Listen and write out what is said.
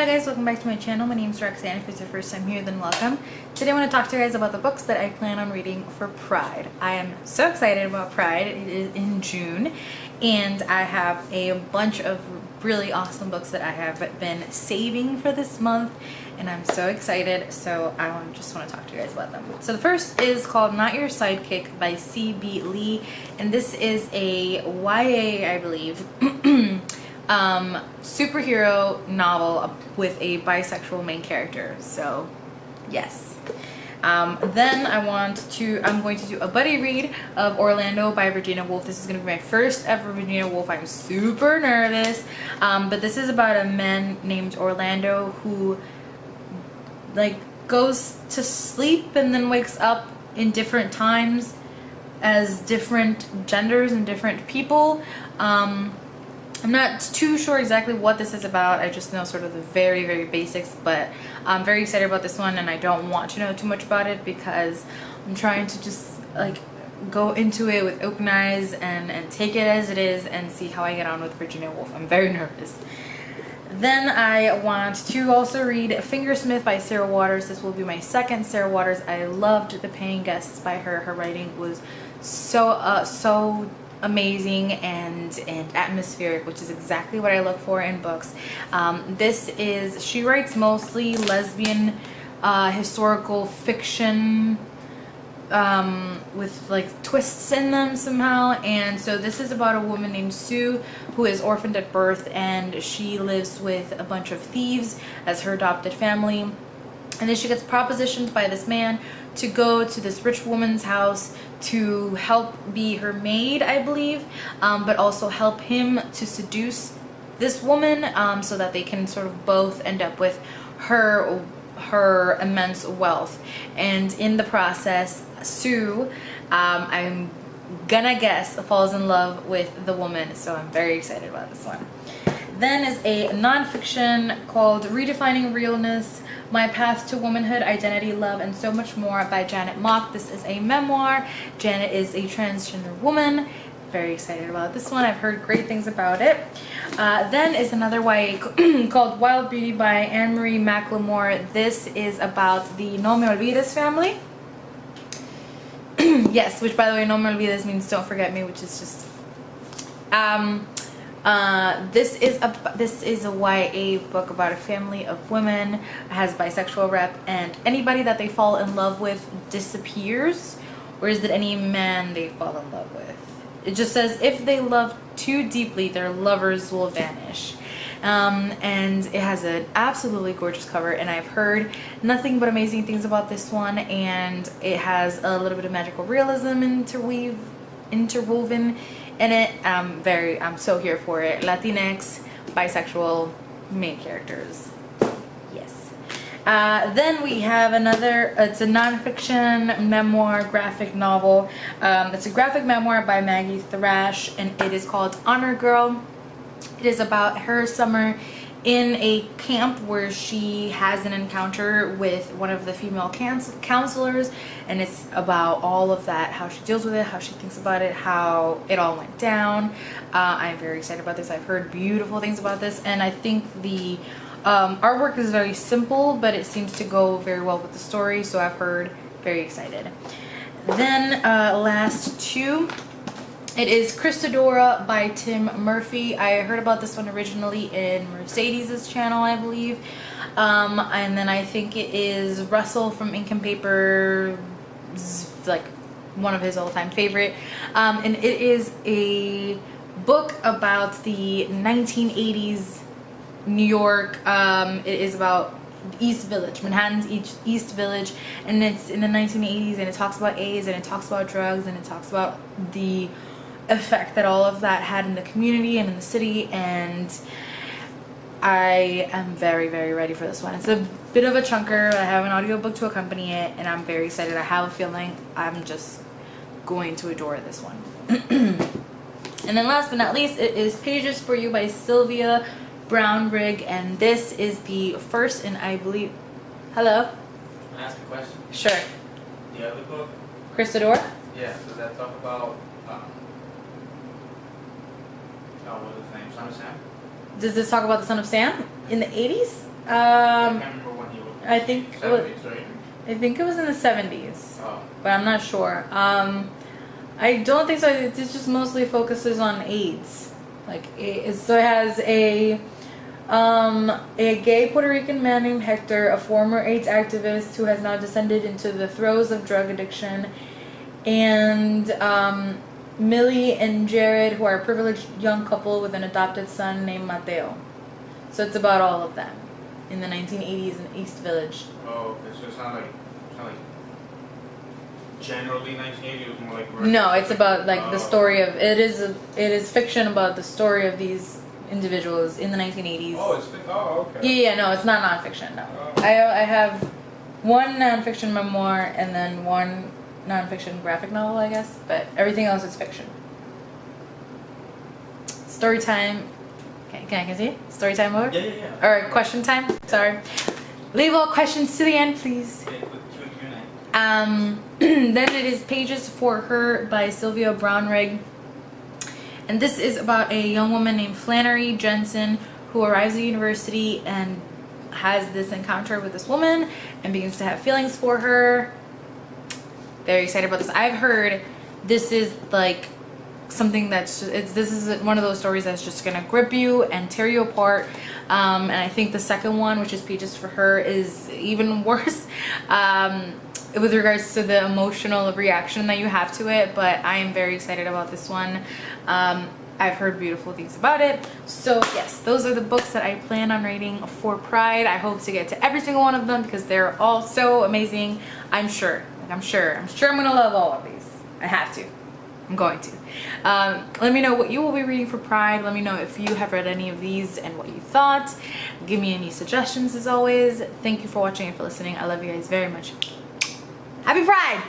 guys, welcome back to my channel. My name is Roxanne. If it's your first time here, then welcome. Today I want to talk to you guys about the books that I plan on reading for Pride. I am so excited about Pride. It is in June and I have a bunch of really awesome books that I have been saving for this month and I'm so excited, so I just want to talk to you guys about them. So the first is called Not Your Sidekick by C.B. Lee, and this is a YA, I believe, superhero novel with a bisexual main character. So yes. Then I'm going to do a buddy read of Orlando by Virginia Woolf. This is going to be my first ever Virginia Woolf. I'm super nervous, but this is about a man named Orlando who like goes to sleep and then wakes up in different times as different genders and different people. I'm not too sure exactly what this is about. I just know sort of the very basics, but I'm very excited about this one and I don't want to know too much about it because I'm trying to just like go into it with open eyes and take it as it is and see how I get on with Virginia Woolf. I'm very nervous. Then I want to also read Fingersmith by Sarah Waters. This will be my second Sarah Waters. I loved The Paying Guests by her. Her writing was so amazing and atmospheric, which is exactly what I look for in books. She writes mostly lesbian historical fiction with like twists in them somehow, and so this is about a woman named Sue who is orphaned at birth and she lives with a bunch of thieves as her adopted family, and then she gets propositioned by this man to go to this rich woman's house to help be her maid, I believe, but also help him to seduce this woman so that they can sort of both end up with her immense wealth. And in the process, Sue, I'm gonna guess, falls in love with the woman, so I'm very excited about this one. Then is a nonfiction called Redefining Realness, My Path to Womanhood, Identity, Love, and So Much More by Janet Mock. This is a memoir. Janet is a transgender woman. Very excited about this one. I've heard great things about it. Then is another YA called Wild Beauty by Anne-Marie McLemore. This is about the No Me Olvides family. Yes, which by the way, No Me Olvides means don't forget me, which is just this is a YA book about a family of women. It has bisexual rep, and anybody that they fall in love with disappears, or is it any man they fall in love with? It just says if they love too deeply, their lovers will vanish. And it has an absolutely gorgeous cover, and I've heard nothing but amazing things about this one, and it has a little bit of magical realism interwoven in it. I'm so here for it. Latinx, bisexual main characters. Yes. Then we have another, it's a nonfiction memoir graphic novel. It's a graphic memoir by Maggie Thrash, and it is called Honor Girl. It is about her summer in a camp where she has an encounter with one of the female counselors, and it's about all of that, how she deals with it, how she thinks about it, how it all went down. I'm very excited about this. I've heard beautiful things about this, and I think the artwork is very simple, but it seems to go very well with the story, so I've heard. Very excited. Then last two, it is Christadora by Tim Murphy. I heard about this one originally in Mercedes' channel, I believe. And then I think it is Russell from Ink and Paper, like one of his all-time favorite. And it is a book about the 1980s New York. It is about East Village, Manhattan's East Village, and it's in the 1980s, and it talks about AIDS, and it talks about drugs, and it talks about the effect that all of that had in the community and in the city, and I am very ready for this one. It's a bit of a chunker. I have an audiobook to accompany it, and I'm very excited. I have a feeling I'm just going to adore this one. And then last but not least, it is Pages for You by Sylvia Brownrigg, and this is the first, and I believe, hello? Can I ask a question? Sure. The other book? Christadora? Yeah, does that talk about what was his name? Son of Sam? Does this talk about the Son of Sam in the 80s? I can't remember when he was. I think it was, 70s, right? I think it was in the 70s, Oh. but I'm not sure. I don't think so. It just mostly focuses on AIDS. Like, so it has a gay Puerto Rican man named Hector, a former AIDS activist who has now descended into the throes of drug addiction, and Millie and Jared, who are a privileged young couple with an adopted son named Mateo. So it's about all of them in the 1980s in East Village. Oh, okay. So it's not like generally 1980. It was more like. No, it's about like the story of it is fiction about the story of these individuals in the 1980s. Oh, okay. Yeah, no, it's not nonfiction. No, Oh. I have one nonfiction memoir and then one nonfiction graphic novel, I guess, but everything else is fiction. Story time. Okay, can I continue? Story time over? Yeah. Or question time? Sorry. Leave all questions to the end, please. Yeah, quick Q&A. Then it is Pages for Her by Sylvia Brownrigg. And this is about a young woman named Flannery Jensen who arrives at university and has this encounter with this woman and begins to have feelings for her. Very excited about this. I've heard this is like something that's this is one of those stories that's just gonna grip you and tear you apart. And I think the second one, which is Pages for Her, is even worse with regards to the emotional reaction that you have to it. But I am very excited about this one. I've heard beautiful things about it. So yes, those are the books that I plan on reading for Pride. I hope to get to every single one of them because they're all so amazing. I'm sure I'm gonna love all of these. I have to. I'm going to. Let me know what you will be reading for Pride. Let me know if you have read any of these and what you thought. Give me any suggestions as always. Thank you for watching and for listening. I love you guys very much. Happy Pride!